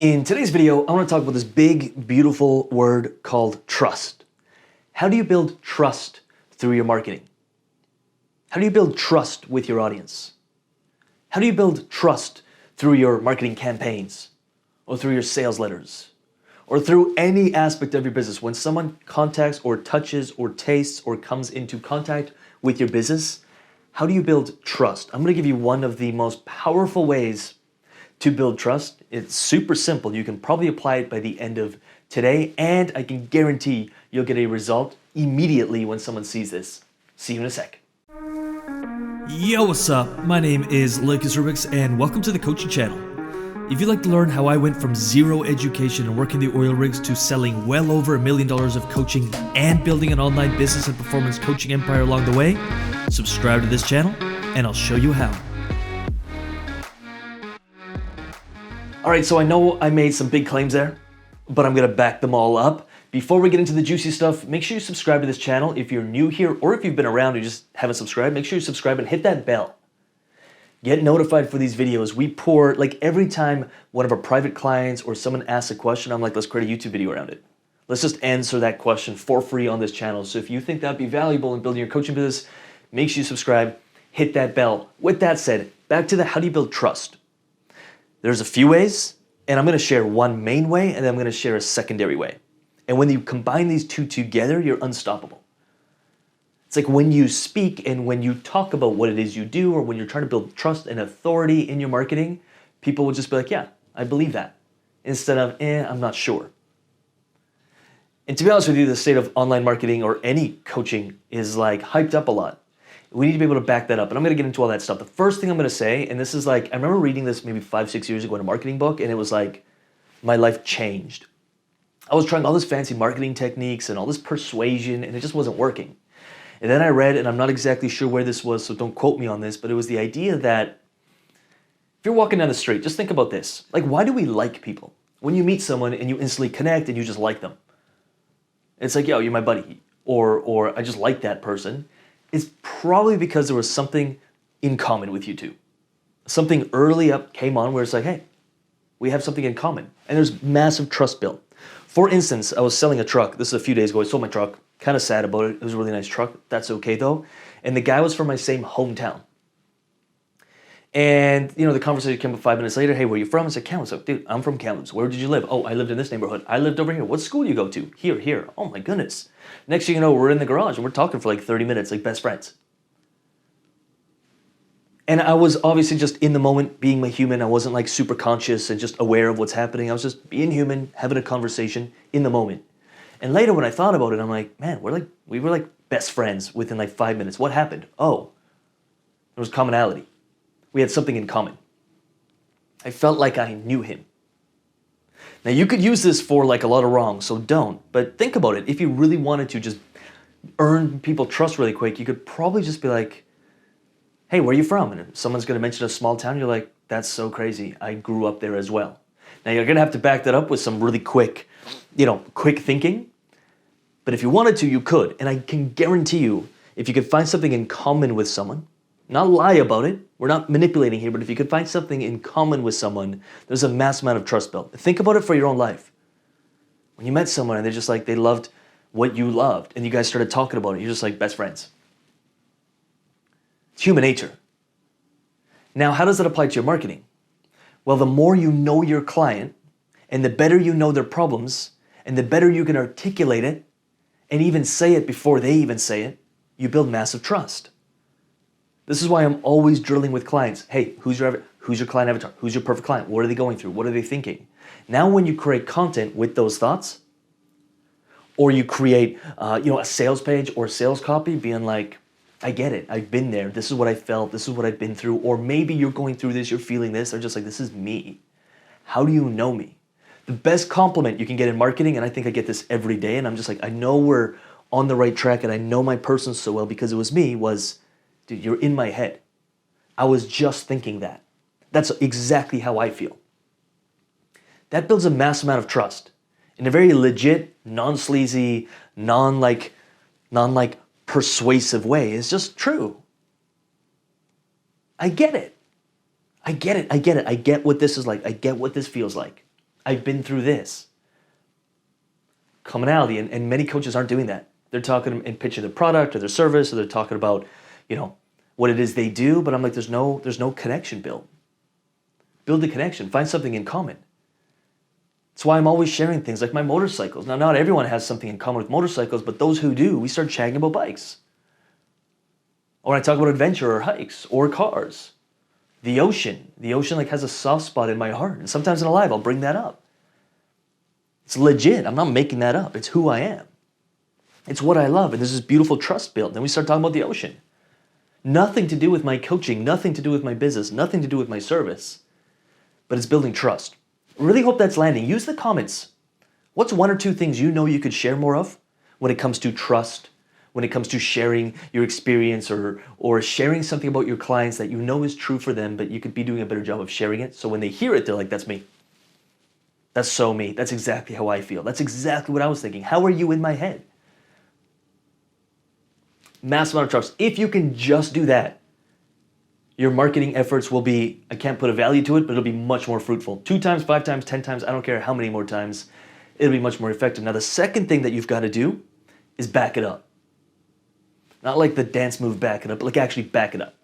In today's video, I want to talk about this big, beautiful word called trust. How do you build trust through your marketing? How do you build trust with your audience? How do you build trust through your marketing campaigns or through your sales letters or through any aspect of your business? When someone contacts or touches or tastes or comes into contact with your business, how do you build trust? I'm going to give you one of the most powerful ways to build trust. It's super simple. You can probably apply it by the end of today, and I can guarantee you'll get a result immediately when someone sees this. See you in a sec. Yo, what's up? My name is Rubix, and welcome to the coaching channel. If you'd like to learn how I went from zero education and working the oil rigs to selling well over $1 million of coaching and building an online business and performance coaching empire along the way, subscribe to this channel and I'll show you how. All right, so I know I made some big claims there, but I'm gonna back them all up. Before we get into the juicy stuff, make sure you subscribe to this channel. If you're new here or if you've been around and you just haven't subscribed, make sure you subscribe and hit that bell. Get notified for these videos. We pour, like every time one of our private clients or someone asks a question, I'm like, let's create a YouTube video around it. Let's just answer that question for free on this channel. So if you think that'd be valuable in building your coaching business, make sure you subscribe, hit that bell. With that said, back to the how do you build trust? There's a few ways, and I'm going to share one main way, and then I'm going to share a secondary way. And when you combine these two together, you're unstoppable. It's like when you speak and when you talk about what it is you do, or when you're trying to build trust and authority in your marketing, people will just be like, yeah, I believe that. Instead of, I'm not sure. And to be honest with you, the state of online marketing or any coaching is like hyped up a lot. We need to be able to back that up, and I'm going to get into all that stuff. The first thing I'm going to say, and this is like, I remember reading this maybe 5-6 years ago in a marketing book, and it was like, my life changed. I was trying all this fancy marketing techniques and all this persuasion, and it just wasn't working. And then I read, and I'm not exactly sure where this was, so don't quote me on this, but it was the idea that if you're walking down the street, just think about this. Like, why do we like people? When you meet someone and you instantly connect and you just like them. It's like, yo, you're my buddy, or I just like that person. It's probably because there was something in common with you two. Something early up came on where it's like, hey, we have something in common. And there's massive trust built. For instance, I was selling a truck. This is a few days ago. I sold my truck. Kind of sad about it. It was a really nice truck. That's okay though. And the guy was from my same hometown. And the conversation came up 5 minutes later. Hey, where are you from? I said, Kamloops. So, dude, I'm from Kamloops. Where did you live? Oh, I lived in this neighborhood. I lived over here. What school do you go to? Here. Oh my goodness. Next thing you know, we're in the garage and we're talking for like 30 minutes, like best friends. And I was obviously just in the moment, being a human. I wasn't like super conscious and just aware of what's happening. I was just being human, having a conversation in the moment. And later when I thought about it, I'm like, man, we were like best friends within like 5 minutes. What happened? Oh, there was commonality. We had something in common. I felt like I knew him. Now you could use this for like a lot of wrong, so don't. But think about it. If you really wanted to just earn people trust really quick, you could probably just be like, hey, where are you from? And if someone's going to mention a small town, you're like, that's so crazy. I grew up there as well. Now you're going to have to back that up with some really quick thinking. But if you wanted to, you could. And I can guarantee you, if you could find something in common with someone, not lie about it, we're not manipulating here, but if you could find something in common with someone, there's a mass amount of trust built. Think about it for your own life. When you met someone and they're just like, they loved what you loved, and you guys started talking about it, you're just like best friends. It's human nature. Now, how does that apply to your marketing? Well, the more you know your client, and the better you know their problems, and the better you can articulate it, and even say it before they even say it, you build massive trust. This is why I'm always drilling with clients. Hey, who's your client avatar? Who's your perfect client? What are they going through? What are they thinking? Now, when you create content with those thoughts, or you create, a sales page or sales copy, being like, I get it. I've been there. This is what I felt. This is what I've been through. Or maybe you're going through this. You're feeling this. They're just like, this is me. How do you know me? The best compliment you can get in marketing, and I think I get this every day, and I'm just like, I know we're on the right track, and I know my person so well because it was me, was, dude, you're in my head. I was just thinking that. That's exactly how I feel. That builds a mass amount of trust in a very legit, non-sleazy, persuasive way. It's just true. I get it. I get what this is like. I get what this feels like. I've been through this. Commonality, and many coaches aren't doing that. They're talking and pitching their product or their service, or they're talking about, what it is they do, but I'm like, there's no connection built. Build a connection, find something in common. That's why I'm always sharing things like my motorcycles. Now, not everyone has something in common with motorcycles, but those who do, we start chatting about bikes. Or when I talk about adventure or hikes or cars. The ocean like has a soft spot in my heart. And sometimes in a live, I'll bring that up. It's legit. I'm not making that up. It's who I am. It's what I love. And there's this beautiful trust built. Then we start talking about the ocean. Nothing to do with my coaching, nothing to do with my business, nothing to do with my service. But it's building trust. Really hope that's landing. Use the comments. What's one or two things you know you could share more of when it comes to trust, when it comes to sharing your experience or sharing something about your clients that you know is true for them, but you could be doing a better job of sharing it. So when they hear it, they're like, that's me. That's so me. That's exactly how I feel. That's exactly what I was thinking. How are you in my head? Massive amount of trust. If you can just do that, your marketing efforts will be, I can't put a value to it, but it'll be much more fruitful. 2 times, 5 times, 10 times, I don't care how many more times, it'll be much more effective. Now, the second thing that you've got to do is back it up. Not like the dance move back it up, but like actually back it up.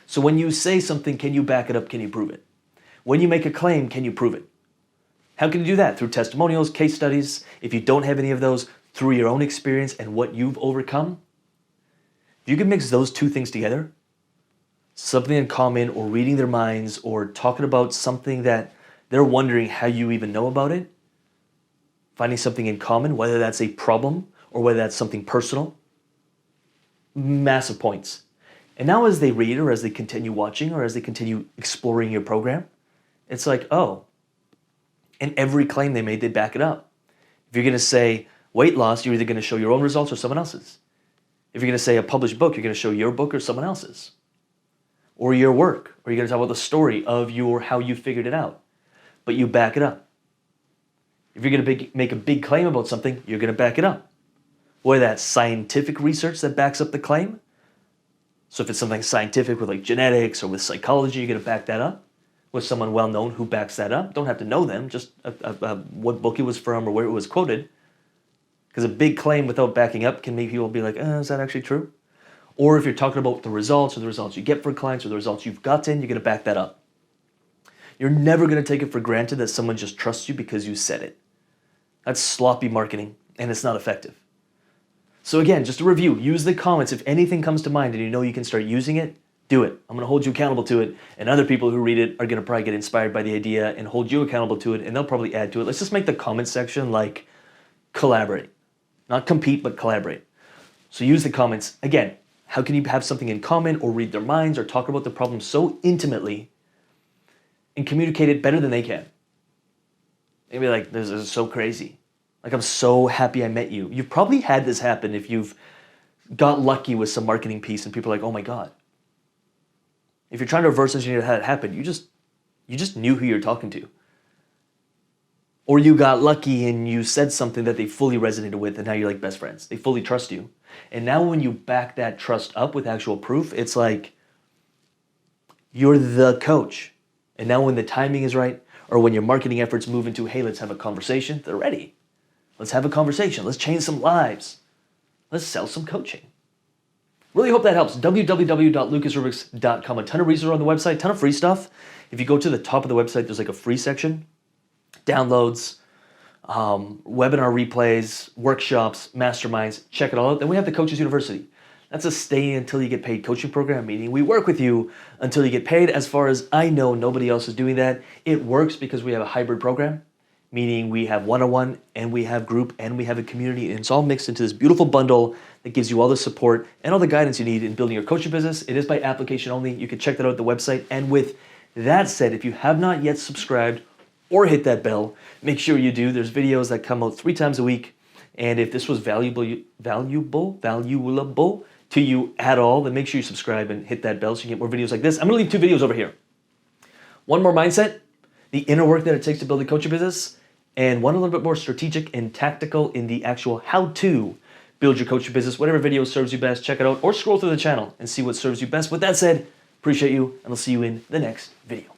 So when you say something, can you back it up? Can you prove it? When you make a claim, can you prove it? How can you do that? Through testimonials, case studies. If you don't have any of those, through your own experience and what you've overcome. If you can mix those two things together, something in common or reading their minds or talking about something that they're wondering how you even know about it, finding something in common, whether that's a problem or whether that's something personal, massive points. And now as they read or as they continue watching or as they continue exploring your program, it's like, oh, and every claim they made, they back it up. If you're going to say weight loss, you're either going to show your own results or someone else's. If you're going to say a published book, you're going to show your book or someone else's. Or your work, or you're going to talk about the story of how you figured it out. But you back it up. If you're going to make a big claim about something, you're going to back it up. Whether that's scientific research that backs up the claim. So if it's something scientific with like genetics or with psychology, you're going to back that up. With someone well-known who backs that up. Don't have to know them, just what book it was from or where it was quoted. Because a big claim without backing up can make people be like, is that actually true? Or if you're talking about the results or the results you get for clients or the results you've gotten, you're going to back that up. You're never going to take it for granted that someone just trusts you because you said it. That's sloppy marketing, and it's not effective. So again, just a review, use the comments. If anything comes to mind and you know you can start using it, do it. I'm going to hold you accountable to it, and other people who read it are going to probably get inspired by the idea and hold you accountable to it, and they'll probably add to it. Let's just make the comment section like collaborate. Not compete, but collaborate. So use the comments. Again, how can you have something in common or read their minds or talk about the problem so intimately and communicate it better than they can? They'd be like, this is so crazy. Like, I'm so happy I met you. You've probably had this happen if you've got lucky with some marketing piece and people are like, oh my God. If you're trying to reverse engineer how it happened, you just knew who you're talking to. Or you got lucky and you said something that they fully resonated with and now you're like best friends. They fully trust you. And now when you back that trust up with actual proof, it's like you're the coach. And now when the timing is right or when your marketing efforts move into, hey, let's have a conversation, they're ready. Let's have a conversation. Let's change some lives. Let's sell some coaching. Really hope that helps. www.lucasrubix.com. A ton of resources on the website, ton of free stuff. If you go to the top of the website, there's like a free section. Downloads, webinar replays, workshops, masterminds. Check it all out. Then we have the Coaches University. That's a stay until you get paid coaching program, meaning we work with you until you get paid. As far as I know, nobody else is doing that. It works because we have a hybrid program, meaning we have one-on-one and we have group and we have a community, and it's all mixed into this beautiful bundle that gives you all the support and all the guidance you need in building your coaching business. It is by application only. You can check that out at the website. And with that said, if you have not yet subscribed or hit that bell, make sure you do. There's videos that come out 3 times a week. And if this was valuable to you at all, then make sure you subscribe and hit that bell so you get more videos like this. I'm gonna leave 2 videos over here. One more mindset, the inner work that it takes to build a coaching business, and one a little bit more strategic and tactical in the actual how to build your coaching business. Whatever video serves you best, check it out or scroll through the channel and see what serves you best. With that said, appreciate you, and I'll see you in the next video.